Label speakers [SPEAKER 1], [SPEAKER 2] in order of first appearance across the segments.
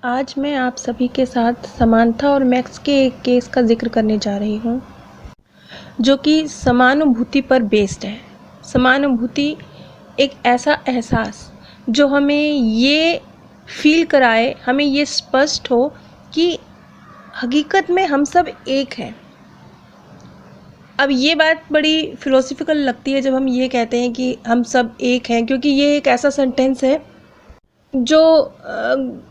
[SPEAKER 1] आज मैं आप सभी के साथ समांथा और मैक्स के एक केस का जिक्र करने जा रही हूँ जो कि समानुभूति पर बेस्ड है। समानुभूति एक ऐसा एहसास जो हमें ये फील कराए, हमें ये स्पष्ट हो कि हकीकत में हम सब एक हैं। अब ये बात बड़ी फिलोसफिकल लगती है जब हम ये कहते हैं कि हम सब एक हैं, क्योंकि ये एक ऐसा सेंटेंस है जो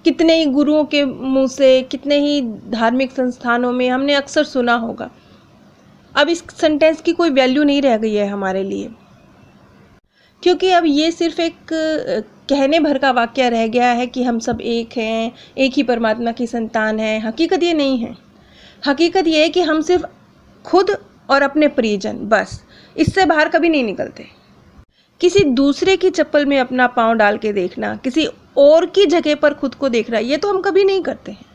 [SPEAKER 1] कितने ही गुरुओं के मुंह से, कितने ही धार्मिक संस्थानों में हमने अक्सर सुना होगा। अब इस सेंटेंस की कोई वैल्यू नहीं रह गई है हमारे लिए, क्योंकि अब ये सिर्फ एक कहने भर का वाक्य रह गया है कि हम सब एक हैं, एक ही परमात्मा की संतान हैं। हकीकत ये नहीं है। हकीकत ये है कि हम सिर्फ खुद और अपने परिजन, बस इससे बाहर कभी नहीं निकलते। किसी दूसरे की चप्पल में अपना पाँव डाल के देखना, किसी और की जगह पर खुद को देखना, ये तो हम कभी नहीं करते हैं।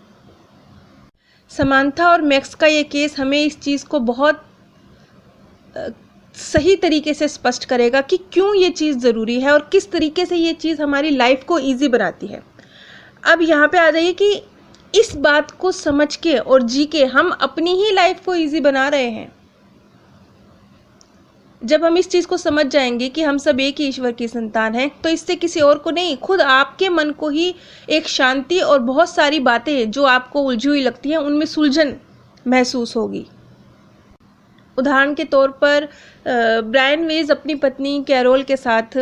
[SPEAKER 1] समांथा और मैक्स का ये केस हमें इस चीज़ को बहुत सही तरीके से स्पष्ट करेगा कि क्यों ये चीज़ ज़रूरी है और किस तरीके से ये चीज़ हमारी लाइफ को ईजी बनाती है। अब यहाँ पे आ जाइए कि इस बात को समझ के और जी के हम अपनी ही लाइफ को ईजी बना रहे हैं। जब हम इस चीज़ को समझ जाएंगे कि हम सब एक ही ईश्वर की संतान हैं, तो इससे किसी और को नहीं, खुद आपके मन को ही एक शांति और बहुत सारी बातें जो आपको उलझी हुई लगती हैं उनमें सुलझन महसूस होगी। उदाहरण के तौर पर ब्रायन वेज अपनी पत्नी कैरोल के साथ,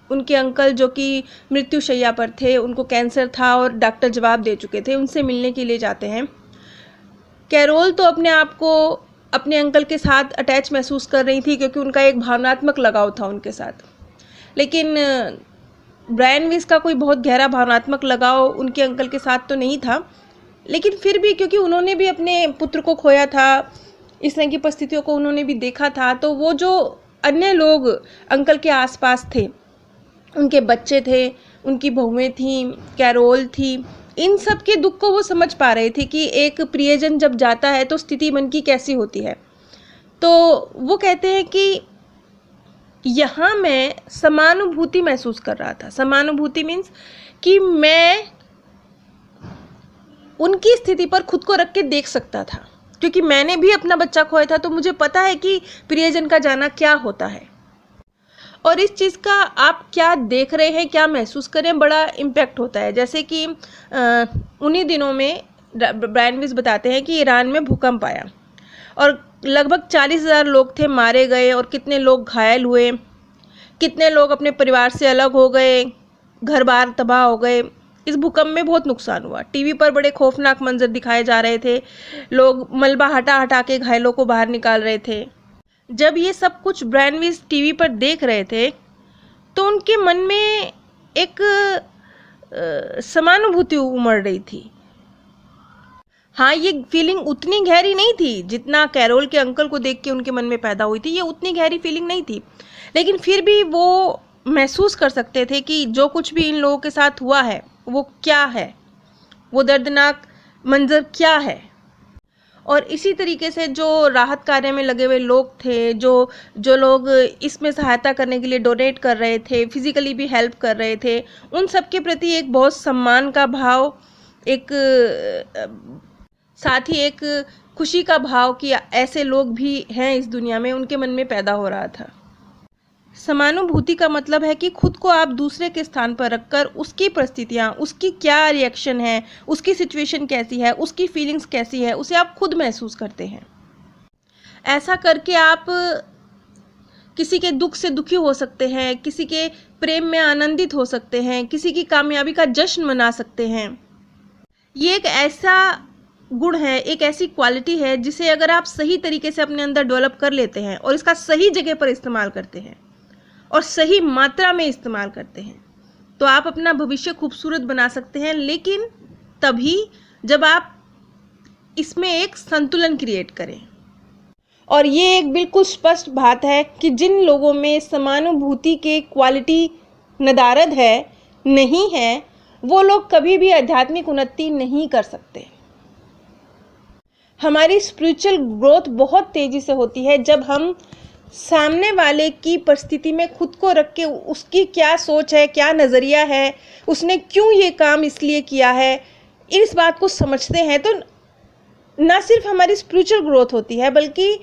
[SPEAKER 1] उनके अंकल जो कि मृत्युशैया पर थे, उनको कैंसर था और डॉक्टर जवाब दे चुके थे, उनसे मिलने के लिए जाते हैं। कैरोल तो अपने आप को अपने अंकल के साथ अटैच महसूस कर रही थी क्योंकि उनका एक भावनात्मक लगाव था उनके साथ, लेकिन ब्रायन वेज का कोई बहुत गहरा भावनात्मक लगाव उनके अंकल के साथ तो नहीं था। लेकिन फिर भी क्योंकि उन्होंने भी अपने पुत्र को खोया था, इस तरह की परिस्थितियों को उन्होंने भी देखा था, तो वो जो अन्य लोग अंकल के आसपास थे, उनके बच्चे थे, उनकी बहुएं थीं, कैरोल थी, इन सब के दुख को वो समझ पा रहे थे कि एक प्रियजन जब जाता है तो स्थिति मन की कैसी होती है। तो वो कहते हैं कि यहाँ मैं समानुभूति महसूस कर रहा था। समानुभूति मीन्स कि मैं उनकी स्थिति पर खुद को रख के देख सकता था, क्योंकि मैंने भी अपना बच्चा खोया था, तो मुझे पता है कि प्रियजन का जाना क्या होता है। और इस चीज़ का आप क्या देख रहे हैं, क्या महसूस करें, बड़ा इम्पैक्ट होता है। जैसे कि उन्हीं दिनों में ब्रायन वेज बताते हैं कि ईरान में भूकंप आया और लगभग 40,000 लोग थे मारे गए और कितने लोग घायल हुए, कितने लोग अपने परिवार से अलग हो गए, घर बार तबाह हो गए। इस भूकंप में बहुत नुकसान हुआ। टीवी पर बड़े खौफनाक मंजर दिखाए जा रहे थे, लोग मलबा हटा हटा के घायलों को बाहर निकाल रहे थे। जब ये सब कुछ ब्रायन वेज टीवी पर देख रहे थे तो उनके मन में एक समानुभूति उमड़ रही थी। हाँ, ये फीलिंग उतनी गहरी नहीं थी जितना कैरोल के अंकल को देख के उनके मन में पैदा हुई थी। ये उतनी गहरी फीलिंग नहीं थी, लेकिन फिर भी वो महसूस कर सकते थे कि जो कुछ भी इन लोगों के साथ हुआ है वो क्या है, वो दर्दनाक मंजर क्या है। और इसी तरीके से जो राहत कार्य में लगे हुए लोग थे, जो लोग इसमें सहायता करने के लिए डोनेट कर रहे थे, फिजिकली भी हेल्प कर रहे थे, उन सब के प्रति एक बहुत सम्मान का भाव, एक साथ ही एक खुशी का भाव कि ऐसे लोग भी हैं इस दुनिया में, उनके मन में पैदा हो रहा था। समानुभूति का मतलब है कि खुद को आप दूसरे के स्थान पर रखकर उसकी परिस्थितियाँ, उसकी क्या रिएक्शन है, उसकी सिचुएशन कैसी है, उसकी फीलिंग्स कैसी है, उसे आप खुद महसूस करते हैं। ऐसा करके आप किसी के दुख से दुखी हो सकते हैं, किसी के प्रेम में आनंदित हो सकते हैं, किसी की कामयाबी का जश्न मना सकते हैं। ये एक ऐसा गुण है, एक ऐसी क्वालिटी है जिसे अगर आप सही तरीके से अपने अंदर डेवलप कर लेते हैं और इसका सही जगह पर इस्तेमाल करते हैं और सही मात्रा में इस्तेमाल करते हैं, तो आप अपना भविष्य खूबसूरत बना सकते हैं। लेकिन तभी जब आप इसमें एक संतुलन क्रिएट करें। और ये एक बिल्कुल स्पष्ट बात है कि जिन लोगों में समानुभूति के क्वालिटी नदारद है, नहीं है, वो लोग कभी भी आध्यात्मिक उन्नति नहीं कर सकते। हमारी स्पिरिचुअल ग्रोथ बहुत तेज़ी से होती है जब हम सामने वाले की परिस्थिति में खुद को रख के उसकी क्या सोच है, क्या नज़रिया है, उसने क्यों ये काम इसलिए किया है, इस बात को समझते हैं तो ना सिर्फ हमारी स्पिरिचुअल ग्रोथ होती है बल्कि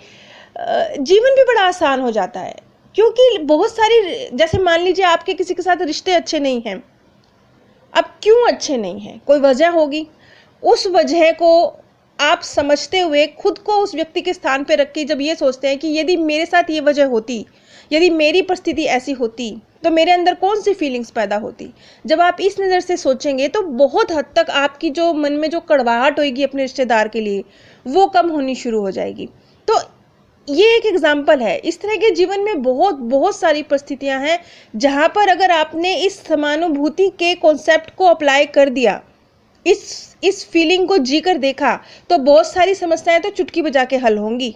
[SPEAKER 1] जीवन भी बड़ा आसान हो जाता है। क्योंकि बहुत सारी, जैसे मान लीजिए आपके किसी के साथ रिश्ते अच्छे नहीं हैं, अब क्यों अच्छे नहीं हैं, कोई वजह होगी। उस वजह को आप समझते हुए खुद को उस व्यक्ति के स्थान पे रख के जब ये सोचते हैं कि यदि मेरे साथ ये वजह होती, यदि मेरी परिस्थिति ऐसी होती तो मेरे अंदर कौन सी फीलिंग्स पैदा होती। जब आप इस नज़र से सोचेंगे तो बहुत हद तक आपकी जो मन में जो कड़वाहट होगी अपने रिश्तेदार के लिए वो कम होनी शुरू हो जाएगी। तो ये एक एग्जाम्पल है। इस तरह के जीवन में बहुत बहुत सारी परिस्थितियां हैं जहां पर अगर आपने इस समानुभूति के कॉन्सेप्ट को अप्लाई कर दिया, इस फीलिंग को जी कर देखा, तो बहुत सारी समस्याएं तो चुटकी बजा के हल होंगी।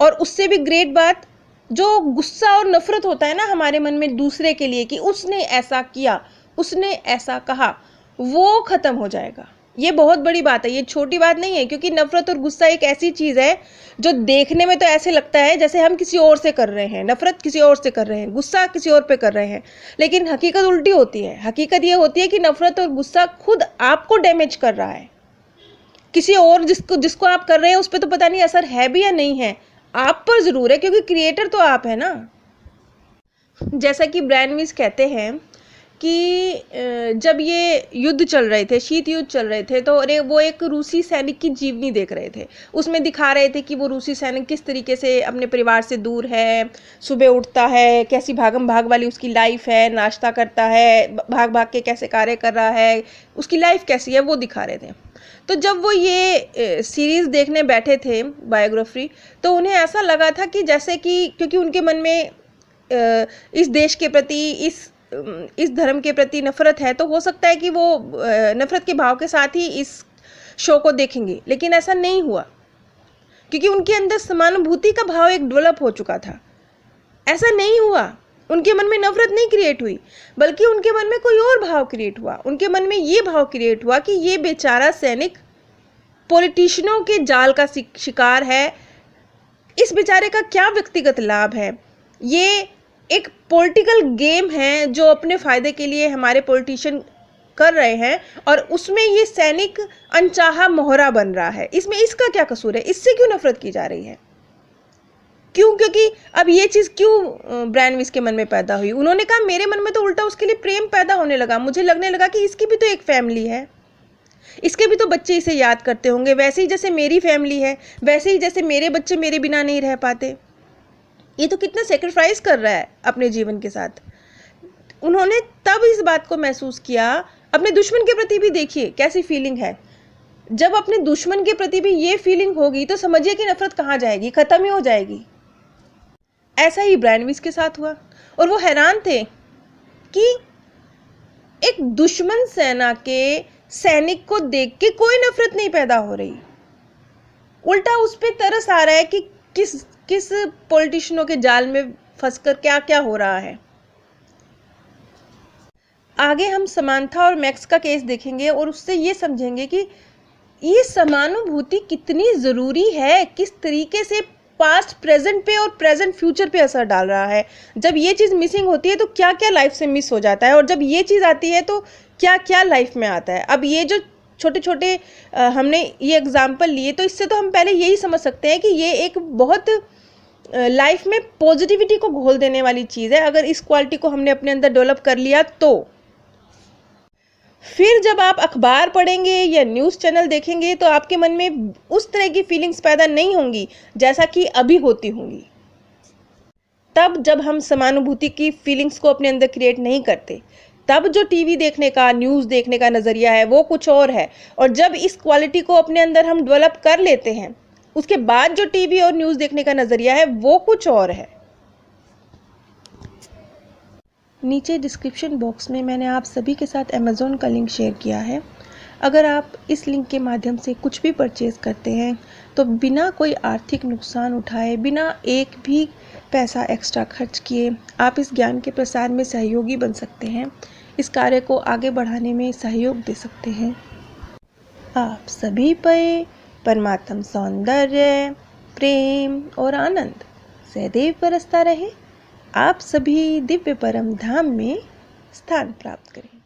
[SPEAKER 1] और उससे भी ग्रेट बात, जो गुस्सा और नफरत होता है ना हमारे मन में दूसरे के लिए कि उसने ऐसा किया, उसने ऐसा कहा, वो खत्म हो जाएगा। ये बहुत बड़ी बात है, ये छोटी बात नहीं है। क्योंकि नफरत और गुस्सा एक ऐसी चीज है जो देखने में तो ऐसे लगता है जैसे हम किसी और से कर रहे हैं, नफरत किसी और से कर रहे हैं, गुस्सा किसी और पे कर रहे हैं, लेकिन हकीकत उल्टी होती है। हकीकत ये होती है कि नफरत और गुस्सा खुद आपको डैमेज कर रहा है। किसी और जिसको आप कर रहे हैं उस पर तो पता नहीं असर है भी या नहीं है, आप पर जरूर है, क्योंकि क्रिएटर तो आप है ना। जैसा कि ब्रायन वीस कहते हैं कि जब ये युद्ध चल रहे थे, शीत युद्ध चल रहे थे, तो अरे वो एक रूसी सैनिक की जीवनी देख रहे थे। उसमें दिखा रहे थे कि वो रूसी सैनिक किस तरीके से अपने परिवार से दूर है, सुबह उठता है, कैसी भागम भाग वाली उसकी लाइफ है, नाश्ता करता है, भाग भाग के कैसे कार्य कर रहा है, उसकी लाइफ कैसी है वो दिखा रहे थे। तो जब वो ये सीरीज़ देखने बैठे थे बायोग्राफी, तो उन्हें ऐसा लगा था कि जैसे कि क्योंकि उनके मन में इस देश के प्रति, इस धर्म के प्रति नफरत है, तो हो सकता है कि वो नफरत के भाव के साथ ही इस शो को देखेंगे। लेकिन ऐसा नहीं हुआ, क्योंकि उनके अंदर समानुभूति का भाव एक डेवलप हो चुका था। ऐसा नहीं हुआ, उनके मन में नफरत नहीं क्रिएट हुई, बल्कि उनके मन में कोई और भाव क्रिएट हुआ। उनके मन में ये भाव क्रिएट हुआ कि ये बेचारा सैनिक पॉलिटिशियनों के जाल का शिकार है, इस बेचारे का क्या व्यक्तिगत लाभ है, ये एक पॉलिटिकल गेम है जो अपने फ़ायदे के लिए हमारे पॉलिटिशियन कर रहे हैं, और उसमें ये सैनिक अनचाहा मोहरा बन रहा है। इसमें इसका क्या कसूर है, इससे क्यों नफरत की जा रही है, क्यों? क्योंकि अब ये चीज़ क्यों ब्रायन वीस के मन में पैदा हुई? उन्होंने कहा मेरे मन में तो उल्टा उसके लिए प्रेम पैदा होने लगा। मुझे लगने लगा कि इसकी भी तो एक फैमिली है, इसके भी तो बच्चे इसे याद करते होंगे, वैसे ही जैसे मेरी फैमिली है, वैसे ही जैसे मेरे बच्चे मेरे बिना नहीं रह पाते। ये तो कितना सेक्रीफाइस कर रहा है अपने जीवन के साथ। उन्होंने तब इस बात को महसूस किया। अपने दुश्मन के प्रति भी देखिए कैसी फीलिंग है। जब अपने दुश्मन के प्रति भी ये फीलिंग होगी तो समझिए कि नफरत कहाँ जाएगी, खत्म ही हो जाएगी। ऐसा ही ब्रायन वीस के साथ हुआ, और वो हैरान थे कि एक दुश्मन सेना के सैनिक को देख के कोई नफरत नहीं पैदा हो रही, उल्टा उस पर तरस आ रहा है कि किस पॉलिटिशियनों के जाल में फंसकर क्या क्या हो रहा है। आगे हम समांथा और मैक्स का केस देखेंगे और उससे ये समझेंगे कि ये समानुभूति कितनी ज़रूरी है, किस तरीके से पास्ट प्रेजेंट पे और प्रेजेंट फ्यूचर पे असर डाल रहा है। जब ये चीज़ मिसिंग होती है तो क्या क्या लाइफ से मिस हो जाता है, और जब ये चीज़ आती है तो क्या क्या लाइफ में आता है। अब ये जो छोटे छोटे हमने ये एग्जाम्पल लिए, तो इससे तो हम पहले यही समझ सकते हैं कि ये एक बहुत लाइफ में पॉजिटिविटी को घोल देने वाली चीज़ है। अगर इस क्वालिटी को हमने अपने अंदर डेवलप कर लिया तो फिर जब आप अखबार पढ़ेंगे या न्यूज़ चैनल देखेंगे तो आपके मन में उस तरह की फीलिंग्स पैदा नहीं होंगी जैसा कि अभी होती होंगी। तब जब हम समानुभूति की फीलिंग्स को अपने अंदर क्रिएट नहीं करते, तब जो टीवी देखने का, न्यूज़ देखने का नज़रिया है वो कुछ और है। और जब इस क्वालिटी को अपने अंदर हम डेवलप कर लेते हैं, उसके बाद जो टीवी और न्यूज़ देखने का नज़रिया है वो कुछ और है। नीचे डिस्क्रिप्शन बॉक्स में मैंने आप सभी के साथ अमेज़ॉन का लिंक शेयर किया है। अगर आप इस लिंक के माध्यम से कुछ भी परचेज़ करते हैं तो बिना कोई आर्थिक नुकसान उठाए, बिना एक भी पैसा एक्स्ट्रा खर्च किए आप इस ज्ञान के प्रसार में सहयोगी बन सकते हैं, इस कार्य को आगे बढ़ाने में सहयोग दे सकते हैं। आप सभी पे परमात्म सौंदर्य, प्रेम और आनंद सदैव बरसता रहे। आप सभी दिव्य परम धाम में स्थान प्राप्त करें।